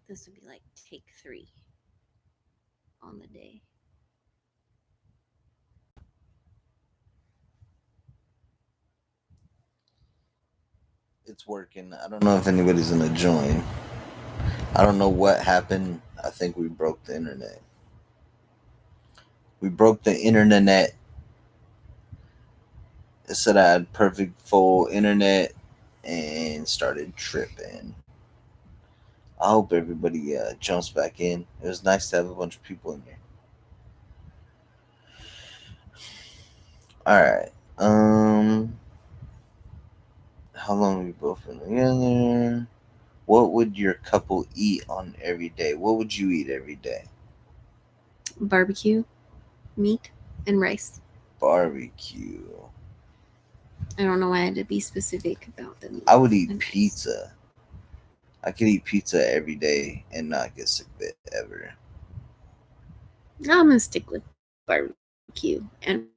This would be like take 3 on the day. It's working. I don't know if anybody's gonna join. I don't know what happened. I think we broke the internet. We broke the internet. It said I had perfect full internet and started tripping. I hope everybody jumps back in. It was nice to have a bunch of people in here. All right. How long have we both been together? What would your couple eat on every day? What would you eat every day? Barbecue, meat, and rice. Barbecue. I don't know why I had to be specific about the meat. I would eat and rice. pizza. I could eat pizza every day and not get sick of it ever. I'm gonna stick with barbecue and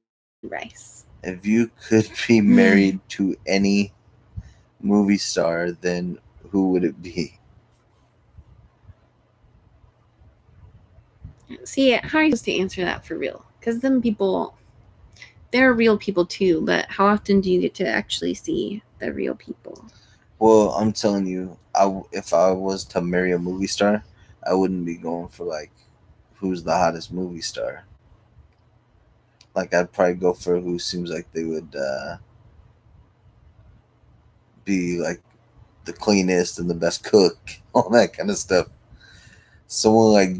rice. If you could be married to any movie star, then who would it be? See, how are you supposed to answer that for real? Because them people, they're real people too, but how often do you get to actually see the real people? Well, I'm telling you, if I was to marry a movie star, I wouldn't be going for like who's the hottest movie star. Like I'd probably go for who seems like they would be like the cleanest and the best cook, all that kind of stuff. Someone like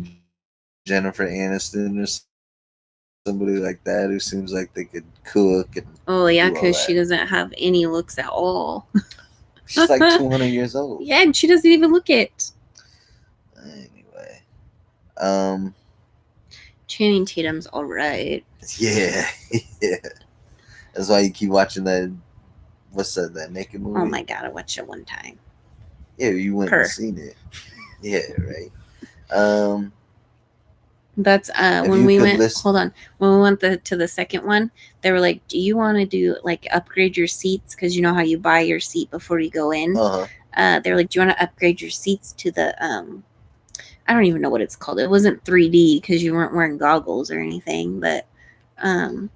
Jennifer Aniston or somebody like that who seems like they could cook and Oh yeah, do all because she that. doesn't have any looks at all. She's like 200 years old. Yeah, and she doesn't even look it. Anyway, um, Channing Tatum's all right. yeah, yeah. That's why you keep watching that. What's that naked movie? Oh my god, I watched it one time. Yeah, you went and seen it. Yeah, right. That's if when you we could went. list- Hold on, when we went to the second one, they were like, "Do you want to do like upgrade your seats? Because you know how you buy your seat before you go in." They were like, "Do you want to upgrade your seats to the I don't even know what it's called. It wasn't 3D because you weren't wearing goggles or anything, but um,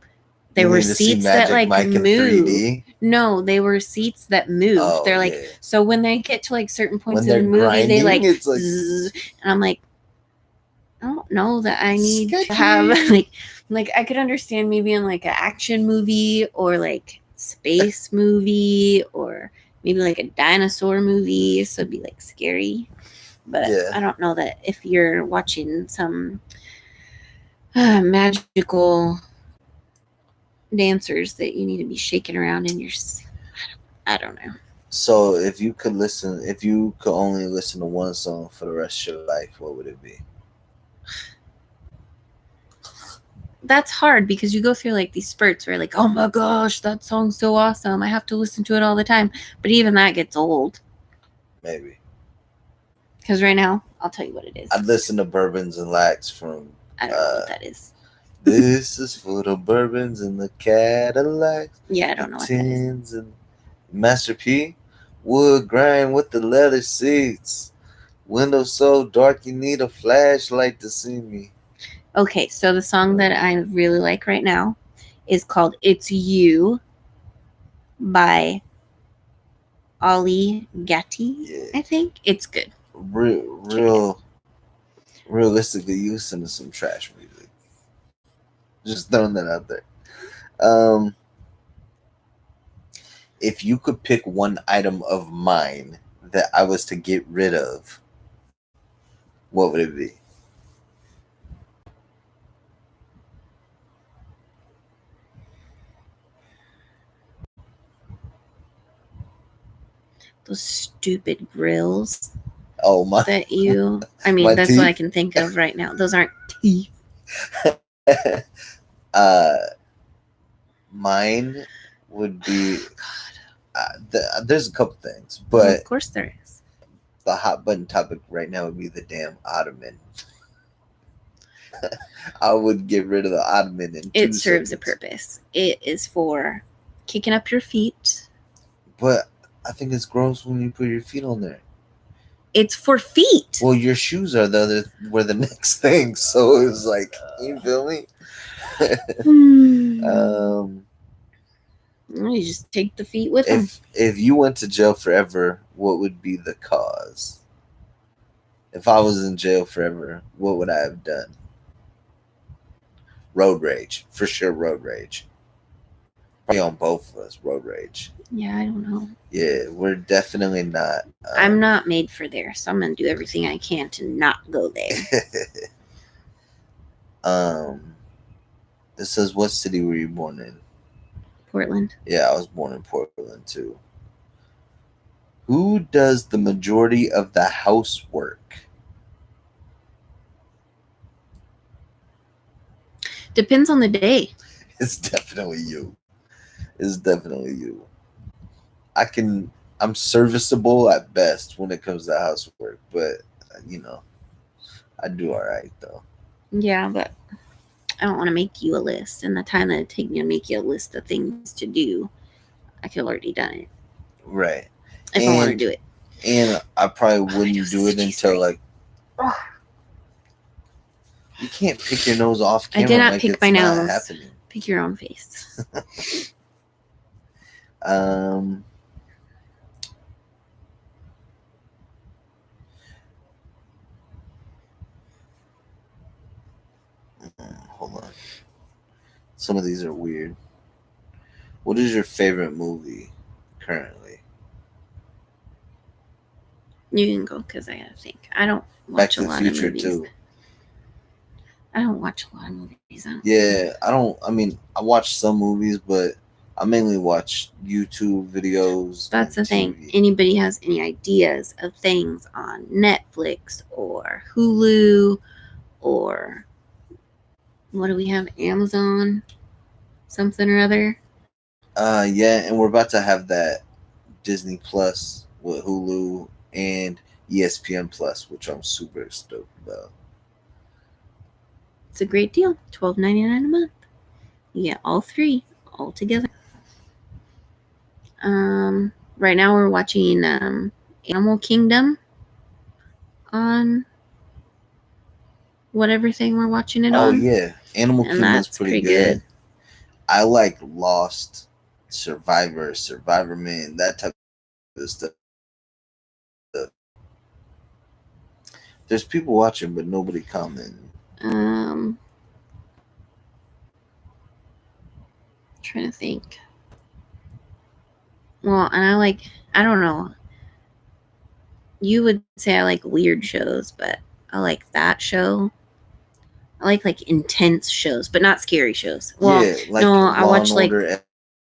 there were seats that like move. No, they were seats that move. Oh, they're like, yeah. so when they get to like certain points When in the they're movie, they like, grinding, it's like zzz, and I'm like, I don't know that I need to have like I could understand maybe in like an action movie or like space movie or maybe like a dinosaur movie, so it'd be like scary. But Yeah. I don't know that if you're watching some magical dancers that you need to be shaking around in your. I don't know. So if you could only listen to one song for the rest of your life, what would it be? That's hard because you go through like these spurts where like, oh my gosh, that song's so awesome. I have to listen to it all the time. But even that gets old. Maybe. Because right now, I'll tell you what it is. I'd listen to Bourbons and Lacs from. I don't know what that is. This is for the bourbons and the Cadillacs. Yeah, I don't know what that is. And Master P. Wood grain with the leather seats. Windows so dark you need a flashlight to see me. Okay, so the song that I really like right now is called It's You by Ali Gatti, I think. It's good. Realistically, you listen to some trash music. Just throwing that out there. If you could pick one item of mine that I was to get rid of, what would it be? Those stupid grills. Oh my! That you. I mean, that's teeth? What I can think of right now. Those aren't teeth. Mine would be. There's a couple things, but well, of course there is. The hot button topic right now would be the damn ottoman. I would get rid of the ottoman in 2 It serves a purpose. It is for kicking up your feet. But I think it's gross when you put your feet on there. it's for feet. Well, your shoes were the next thing, so it was like, you feel me? You just take the feet with them. If you went to jail forever, what would be the cause? If I was in jail forever, what would I have done? Road rage, for sure. Road rage. Probably on both of us. Road rage. Yeah, I don't know. Yeah, we're definitely not. I'm not made for there, so I'm gonna do everything I can to not go there. It says, what city were you born in? Portland. Yeah, I was born in Portland too. Who does the majority of the housework? Depends on the day. It's definitely you. I'm serviceable at best when it comes to housework, but I do all right though. Yeah, but I don't want to make you a list, and the time that it takes me to make you a list of things to do, I could have already done it. Right. If I want to do it. And I probably wouldn't do it until like. You can't pick your nose off camera. I did not pick my nose. Happening. Pick your own face. Hold on. Some of these are weird. What is your favorite movie currently? You can go because I gotta think. I don't watch a lot of movies. Too. I don't watch a lot of movies. I watch some movies, but I mainly watch YouTube videos. That's the thing. Anybody has any ideas of things on Netflix or Hulu or what do we have? Amazon? Something or other? Yeah, and we're about to have that Disney Plus with Hulu and ESPN Plus, which I'm super stoked about. It's a great deal. $12.99 a month. You get all three all together. Right now we're watching Animal Kingdom on whatever thing we're watching it on. Oh yeah, Animal Kingdom's pretty good. I like Lost, Survivor Man, that type of stuff. There's people watching, but nobody commenting. Trying to think. Well, and I don't know. You would say I like weird shows, but I like that show. I like intense shows, but not scary shows. Well, yeah, I watch like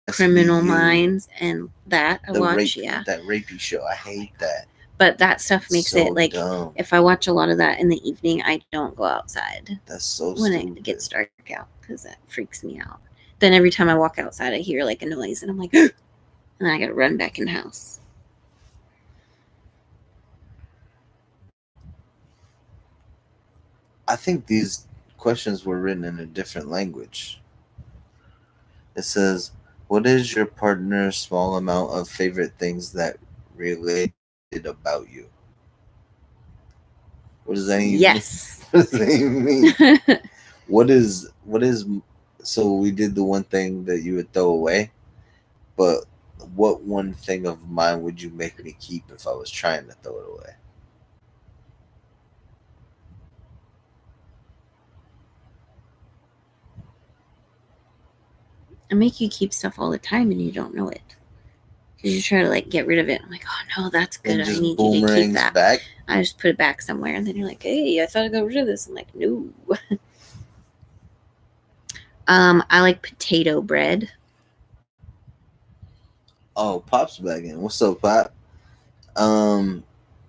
Criminal Minds and that I watch. That rapey show. I hate that. But that stuff makes it like dumb. If I watch a lot of that in the evening, I don't go outside. That's so when stupid. It gets dark out because that freaks me out. Then every time I walk outside, I hear like a noise, and I'm like, and then I gotta run back in the house. I think these questions were written in a different language. It says, "What is your partner's small amount of favorite things that related about you?" What does that even mean? What does that even mean? What is so we did the one thing that you would throw away, but what one thing of mine would you make me keep if I was trying to throw it away? I make you keep stuff all the time and you don't know it. Because you try to like get rid of it. I'm like, oh no, that's good. I need you to keep that. Back? I just put it back somewhere, and then you're like, hey, I thought I got rid of this. I'm like, no. I like potato bread. Oh, Pop's back in. What's up, Pop?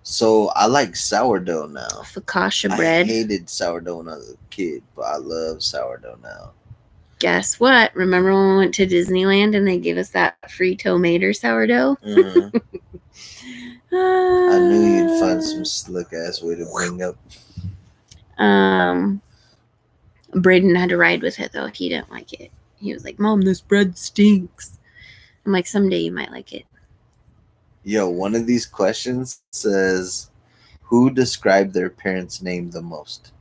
So I like sourdough now. Focaccia bread. I hated sourdough when I was a kid, but I love sourdough now. Guess what? Remember when we went to Disneyland and they gave us that free tomato sourdough? Mm-hmm. I knew you'd find some slick ass way to bring up. Braden had to ride with it though. He didn't like it. He was like, "Mom, this bread stinks." I'm like, "Someday you might like it." Yo, one of these questions says, Who described their parents' name the most?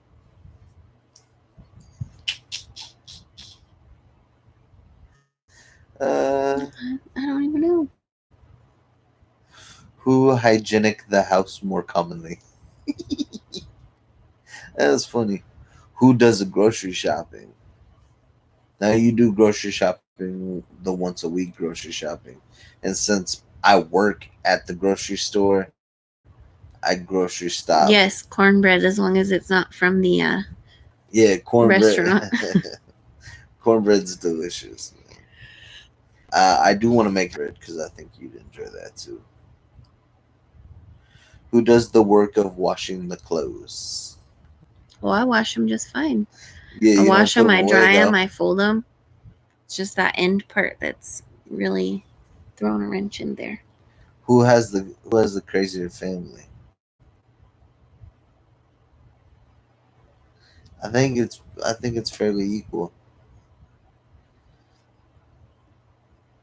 I don't even know. Who hygienic the house more commonly? That's funny. Who does the grocery shopping? Now you do grocery shopping, the once a week grocery shopping, and since I work at the grocery store, I grocery stop. Yes, cornbread, as long as it's not from the Yeah, cornbread. restaurant. Cornbread's delicious. I do want to make bread because I think you'd enjoy that too. Who does the work of washing the clothes? Well, I wash them just fine. Yeah, I you wash don't them, put I away, dry them, though? I fold them. It's just that end part that's really throwing a wrench in there. Who has the crazier family? I think it's fairly equal.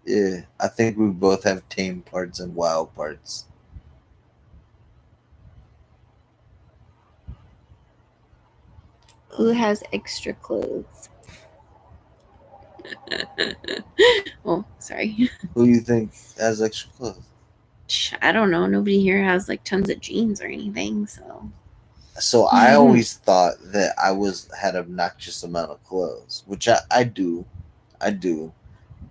Yeah, I think we both have tame parts and wild parts. Who has extra clothes? Oh, sorry. Who do you think has extra clothes? I don't know. Nobody here has like tons of jeans or anything, so. So I always thought that I had obnoxious amount of clothes, which I do,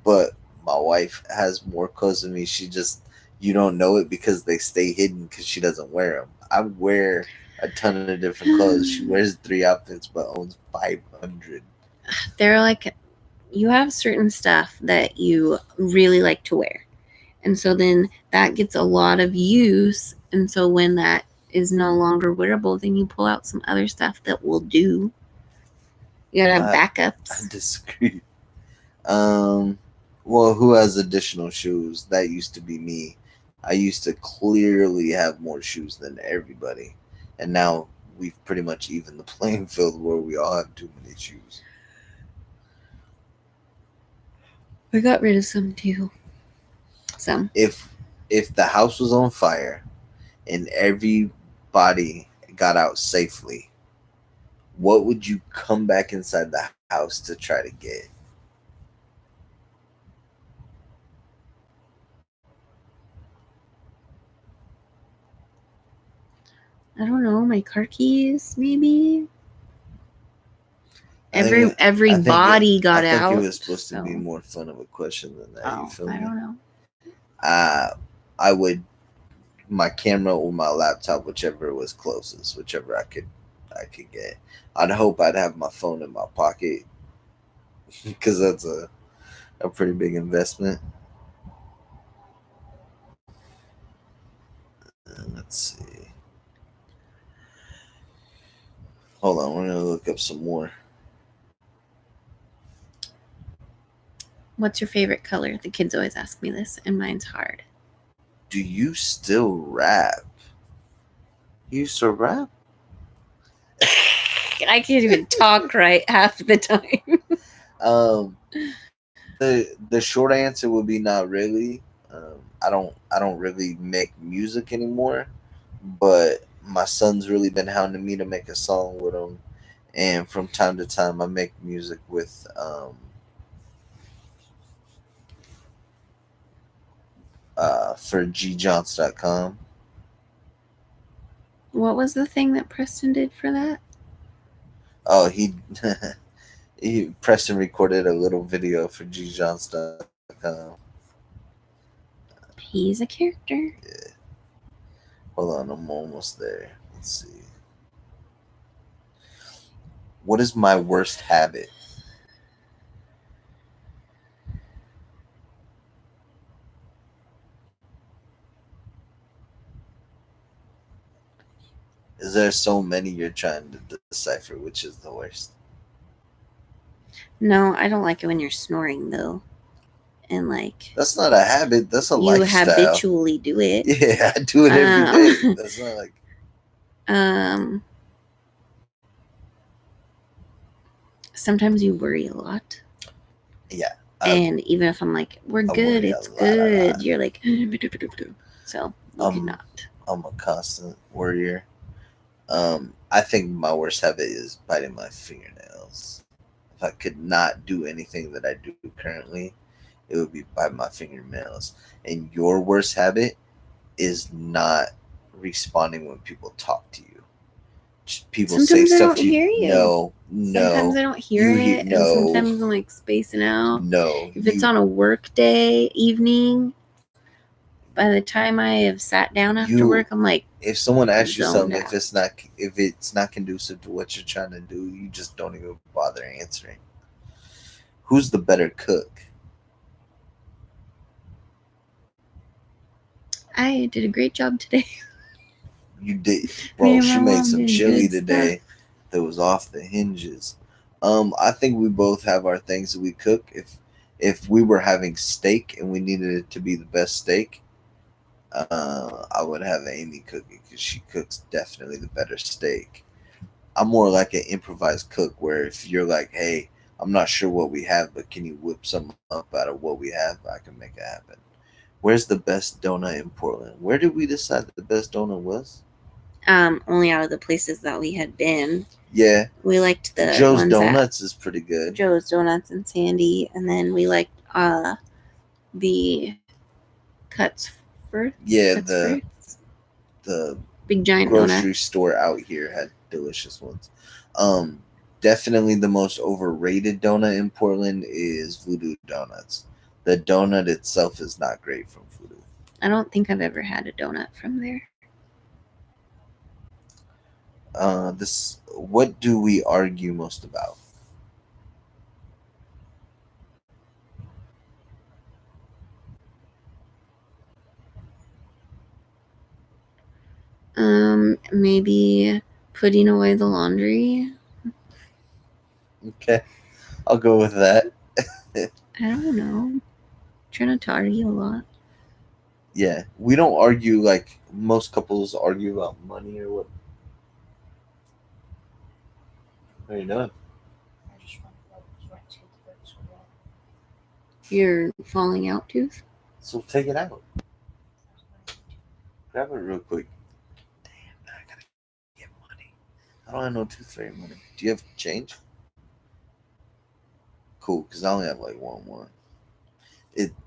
but my wife has more clothes than me. She just you don't know it because they stay hidden because she doesn't wear them. I wear a ton of different clothes. She wears 3 outfits but owns 500. They're like, you have certain stuff that you really like to wear. And so then that gets a lot of use. And so when that is no longer wearable, then you pull out some other stuff that will do. You gotta have I backups. disagree. Well, who has additional shoes? That used to be me. I used to clearly have more shoes than everybody, and now we've pretty much evened the playing field where we all have too many shoes. I got rid of some too. Some. If the house was on fire and everybody got out safely, what would you come back inside the house to try to get? I don't know, my car keys maybe. I think Everybody got I out. think it was supposed to be so. more fun of a question than that. You Oh, feel I me? don't know. I would my camera or my laptop, whichever was closest, whichever I could get. I'd hope I'd have my phone in my pocket because that's a pretty big investment. Let's see. Hold on, we're gonna look up some more. What's your favorite color? The kids always ask me this, and mine's hard. Do you still rap? You used to rap? I can't even talk right half the time. Um, the short answer would be not really. I don't really make music anymore, but my son's really been hounding me to make a song with him, and from time to time I make music with for gjohns.com. What was the thing that Preston did for that? Oh, he Preston recorded a little video for gjohns.com. He's a character. Yeah. Hold on, I'm almost there. Let's see. What is my worst habit? Is there so many you're trying to decipher which is the worst? No, I don't like it when you're snoring though. And like That's not a habit. That's a you lifestyle. habitually do it. Yeah, I do it every day. That's not like. Sometimes you worry a lot. Yeah. And even if I'm like, we're good, it's good, you're like, so you cannot. I'm a constant worrier. I think my worst habit is biting my fingernails. If I could not do anything that I do currently, it would be bite my fingernails. And your worst habit is not responding when people talk to you. Just people say Sometimes I stuff don't to you. hear you. No, Sometimes no, I don't hear it, and no, sometimes I'm like spacing out. no. If it's on a work day, evening, by the time I have sat down after work, I'm like, if someone asks you zoned something, out. if it's not conducive to what you're trying to do, you just don't even bother answering. Who's the better cook? I did a great job today. You did, Me bro. and She my made mom some did chili good today stuff. that was off the hinges. I think we both have our things that we cook. If we were having steak and we needed it to be the best steak, I would have Amy cook it because she cooks definitely the better steak. I'm more like an improvised cook where if you're like, hey, I'm not sure what we have, but can you whip something up out of what we have? I can make it happen. Where's the best donut in Portland? Where did we decide the best donut was? Only out of the places that we had been. Yeah. We liked the Joe's ones Donuts is pretty good. Joe's Donuts and Sandy, and then we liked the Cuts Fruits. Yeah, Cuts the Fruits. the Big giant grocery donut. store out here had delicious ones. Um, Definitely the most overrated donut in Portland is Voodoo Donuts. The donut itself is not great from Voodoo. I don't think I've ever had a donut from there. This what do we argue most about? Maybe putting away the laundry. Okay, I'll go with that. I don't know. I'm trying not to argue a lot. Yeah, we don't argue like most couples argue about money or what. What are you doing? Your falling out tooth. So take it out. Grab it real quick. Damn, now I gotta get money. I don't have no tooth fairy money. Do you have change? Cool, because I only have like one more.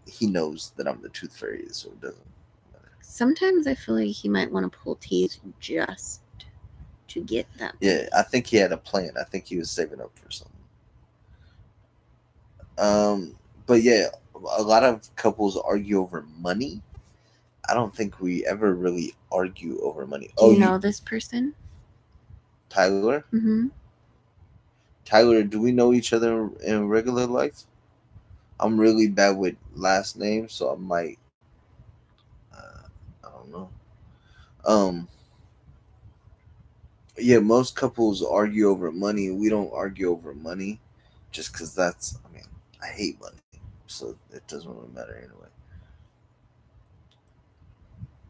He knows that I'm the tooth fairy, so it doesn't matter. Sometimes I feel like he might want to pull teeth just to get that. Yeah, I think he had a plan. I think he was saving up for something. But yeah, a lot of couples argue over money. I don't think we ever really argue over money. Do you know this person? Tyler? Mm-hmm. Tyler, do we know each other in regular life? I'm really bad with last names, so I might. I don't know. Um, yeah, most couples argue over money. We don't argue over money, just because that's. I mean, I hate money, so it doesn't really matter anyway.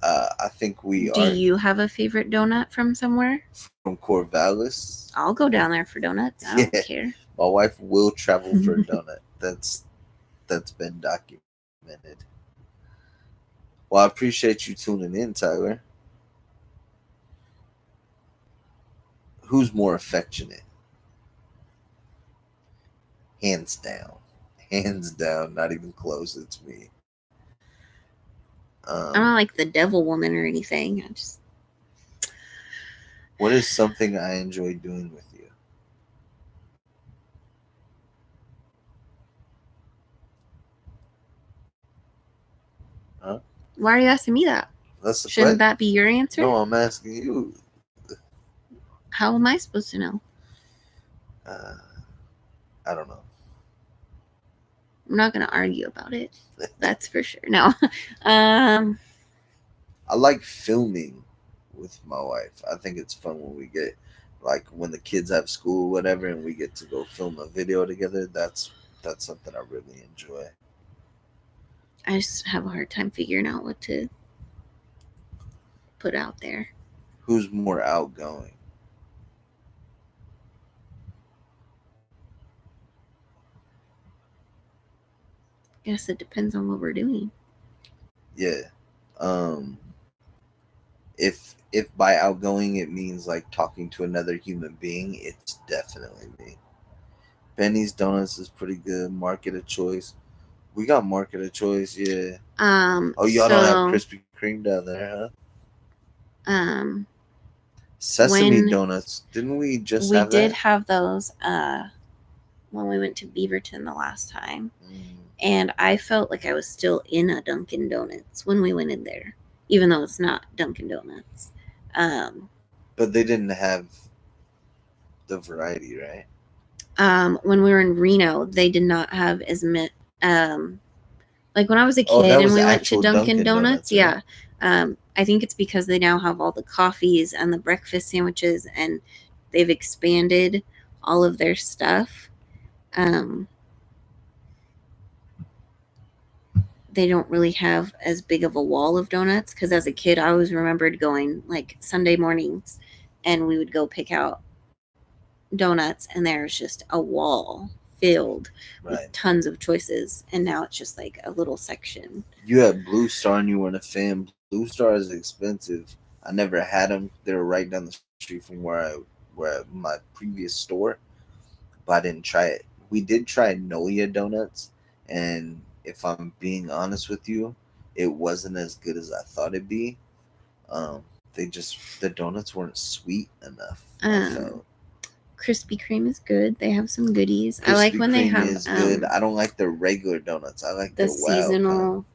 I think we Do are. you have a favorite donut from somewhere? From Corvallis. I'll go down there for donuts. I don't care. My wife will travel for a donut. That's been documented. Well, I appreciate you tuning in, Tyler. Who's more affectionate? Hands down. Hands down. Not even close. It's me. I'm not like the devil woman or anything. I just. What is something I enjoy doing with you? Huh? Why are you asking me that? Shouldn't that be your answer? No, I'm asking you. How am I supposed to know? I don't know. I'm not gonna argue about it. That's for sure. No. I like filming with my wife. I think it's fun when we get like when the kids have school, whatever, and we get to go film a video together. That's something I really enjoy. I just have a hard time figuring out what to put out there. Who's more outgoing? I guess it depends on what we're doing. Yeah. Um If by outgoing it means like talking to another human being, it's definitely me. Benny's Donuts is pretty good. Market of Choice. We got Market of Choice, yeah. Oh, y'all don't have So Krispy Kreme down there, huh? um Sesame when Donuts. Didn't we just we have did that? have those when we went to Beaverton the last time. Mm. And I felt like I was still in a Dunkin' Donuts when we went in there, even though it's not Dunkin' Donuts. But they didn't have the variety, right? When we were in Reno, they did not have as much. Like when I was a Oh, kid that and was we went to actual Dunkin' Dunkin' Donuts, Donuts, right? yeah. I think it's because they now have all the coffees and the breakfast sandwiches, and they've expanded all of their stuff. Um, they don't really have as big of a wall of donuts because as a kid, I always remembered going like Sunday mornings, and we would go pick out donuts, and there's just a wall filled with Right. tons of choices, and now it's just like a little section. You had Blue Star and you weren't a fan. Blue Star is expensive. I never had them. They were right down the street from where my previous store, but I didn't try it. We did try Noya donuts, and if I'm being honest with you, it wasn't as good as I thought it'd be. Um, the donuts weren't sweet enough. I Um, felt Krispy Kreme is good. They have some goodies. I like Krispy when they Kreme have is good. I don't like their regular donuts. I like the their wild kind. seasonal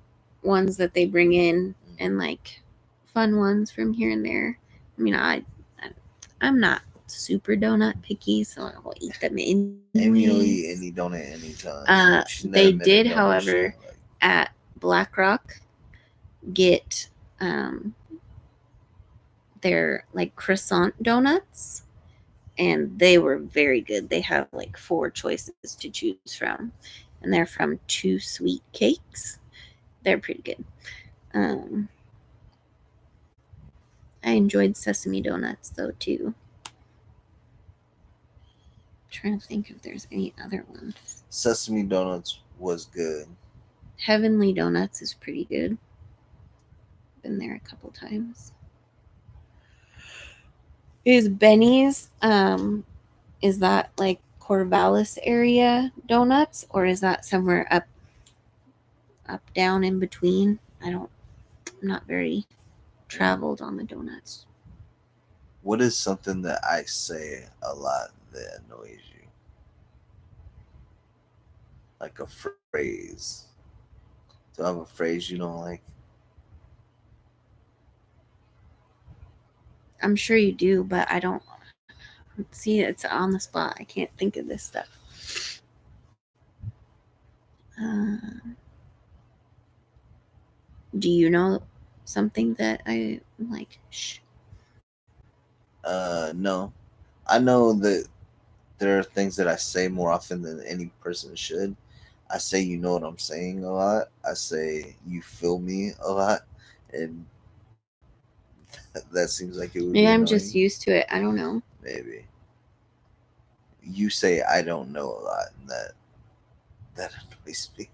ones that they bring in and like fun ones from here and there. I mean, I'm not super donut picky, so I will eat them Amy will eat anyways. any donut anytime. She's never They met a did, donut she however, don't like. at Black Rock get um, their like croissant donuts, and they were very good. They have like 4 choices to choose from, and they're from Two Sweet Cakes. They're pretty good. Um, I enjoyed sesame donuts though too. Trying to think if there's any other ones. Sesame donuts was good. Heavenly Donuts is pretty good. Been there a couple times. Is Benny's is that like Corvallis area donuts, or is that somewhere up down in between? I'm not very traveled on the donuts. What is something that I say a lot that annoys you? Like a phrase. Do I have a phrase you don't like? I'm sure you do, but I don't see it's on the spot. I can't think of this stuff. Uh, do you know something that I like? Shh. No. I know that there are things that I say more often than any person should. I say you know what I'm saying a lot. I say you feel me a lot, and that seems like it would Maybe be I'm just annoying. used to it. I don't know. Maybe you say I don't know a lot, and that annoys me.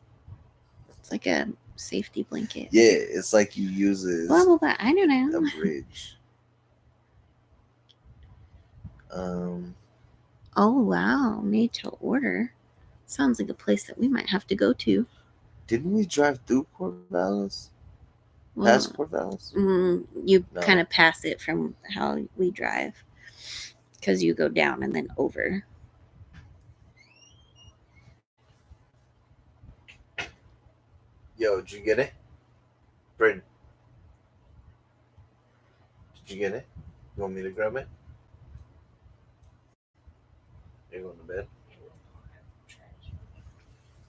It's like a safety blanket. Yeah, it's like you use it Blah as blah blah. I don't a know. bridge. Um, Oh wow, made to order. Sounds like a place that we might have to go to. didn't we drive through Corvallis? Past Well, Corvallis? you kind No. of pass it from how we drive because you go down and then over. Yo, did you get it? Bryn, did you get it? You want me to grab it? You're going to bed?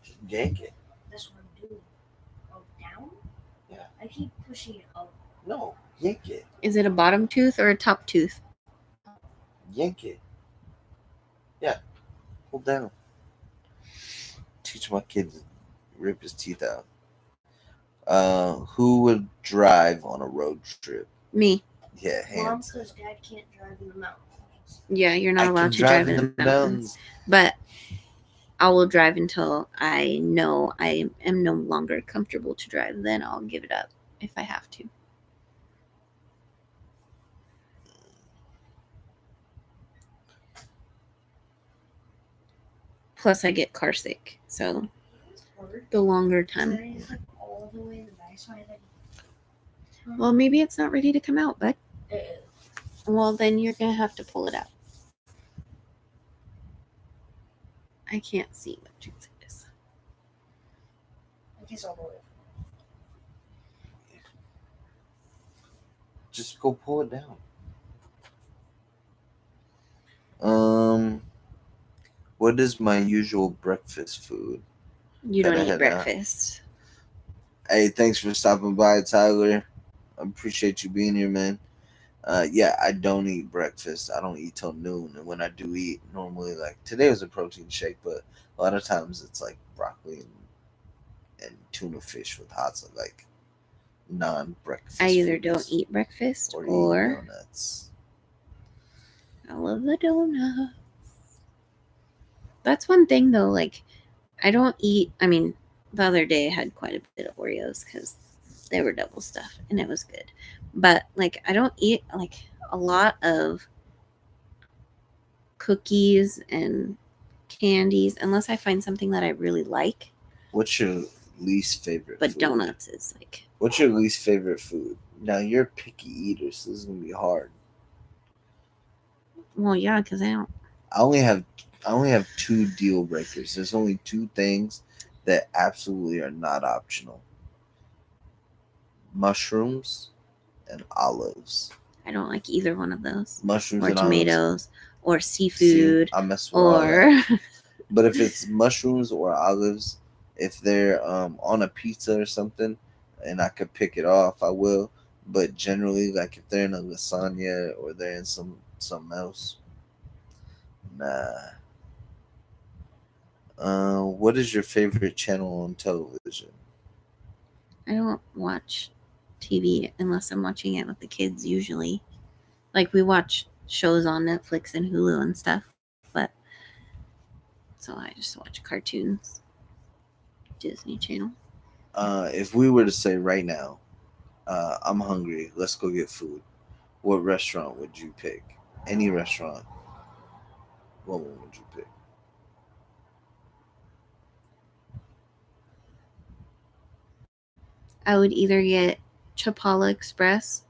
Just yank it. That's what I'm doing. Oh, down? Yeah. I keep pushing it up. No, yank it. Is it a bottom tooth or a top tooth? Yank it. Yeah, hold down. Teach my kid to rip his teeth out. Who would drive on a road trip? Me. Yeah, Mom, hands. because Dad can't drive in the mountains. Yeah, you're not I allowed can to drive drive in in the the mountains. mountains. But I will drive until I know I am no longer comfortable to drive. Then I'll give it up if I have to. Plus, I get car sick, so Or the longer is time. that is like all the way in the back side that Well, maybe it's not ready to come out, but it well, then you're gonna have to pull it out. I can't see what juice it is. is all the way. Just go pull it down. What is my usual breakfast food? You That don't I eat had, breakfast. Hey, thanks for stopping by, Tyler. I appreciate you being here, man. Yeah, I don't eat breakfast. I don't eat till noon, and when I do eat, normally like today was a protein shake, but a lot of times it's like broccoli and tuna fish with hot sauce, like non-breakfast. I either foods, don't eat breakfast or or eat donuts. I love the donuts. That's one thing though. Like, I don't eat. I mean, the other day I had quite a bit of Oreos because they were double stuffed and it was good. But like, I don't eat like a lot of cookies and candies unless I find something that I really like. What's your least favorite? But food? donuts is like. What's your least favorite food? Now you're a picky eater, so this is gonna be hard. Well, yeah, because I don't. I only have two deal breakers. There's only two things that absolutely are not optional: mushrooms and olives. I don't like either one of those. Mushrooms Or and olives. tomatoes, or See, seafood, I mess with all or that. But if it's mushrooms or olives, if they're on a pizza or something, and I could pick it off, I will. But generally, like if they're in a lasagna or they're in something else, nah. What is your favorite channel on television? I don't watch TV unless I'm watching it with the kids. Usually, like we watch shows on Netflix and Hulu and stuff, but so I just watch cartoons, Disney Channel. If we were to say right now, I'm hungry, let's go get food. What restaurant would you pick? Any restaurant. What one would you pick? I would either get Chapala Express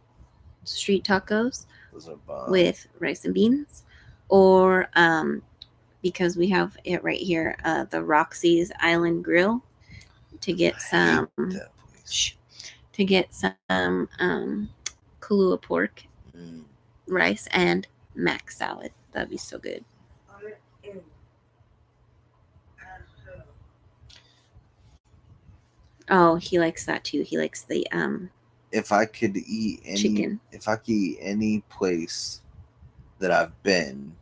street tacos Those are bomb. with rice and beans, or because we have it right here, the Roxy's Island Grill to get some that place. to get some Kahlua pork, Mm. rice, and mac salad. That'd be so good. Oh, he likes that too. He likes the If I could eat any, chicken. if I could eat any place that I've been,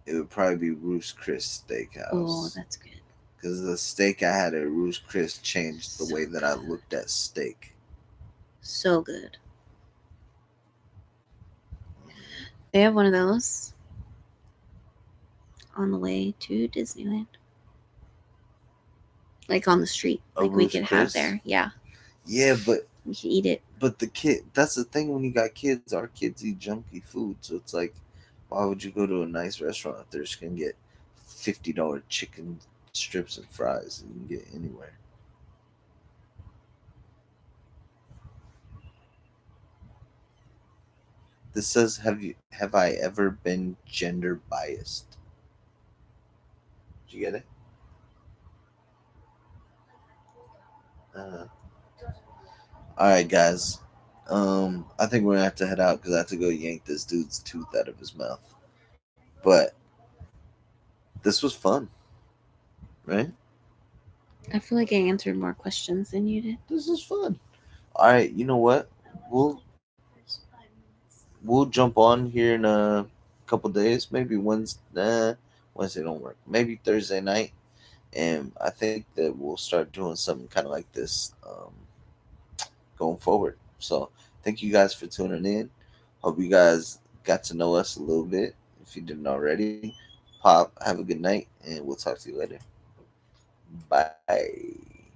it would probably be Ruth's Chris Steakhouse. Oh, that's good. Because the steak I had at Ruth's Chris changed the way that I looked at steak. So good. They have one of those on the way to Disneyland. Like on the street. A Like we Ruth's could Chris? have there. Yeah. Yeah, but We could eat it. the kid, that's the thing when you got kids, our kids eat junky food. So it's like, why would you go to a nice restaurant if they're just going to get $50 chicken strips and fries that you can get anywhere? This says, have I ever been gender biased? Did you get it? All right, guys. I think we're gonna have to head out because I have to go yank this dude's tooth out of his mouth. But this was fun, right? I feel like I answered more questions than you did. This is fun. All right, you know what? We'll jump on here in a couple days. Maybe Wednesday. Wednesday don't work. Maybe Thursday night, and I think that we'll start doing something kind of like this going forward. So thank you guys for tuning in. Hope you guys got to know us a little bit. If you didn't already, Pop, have a good night, and we'll talk to you later. Bye.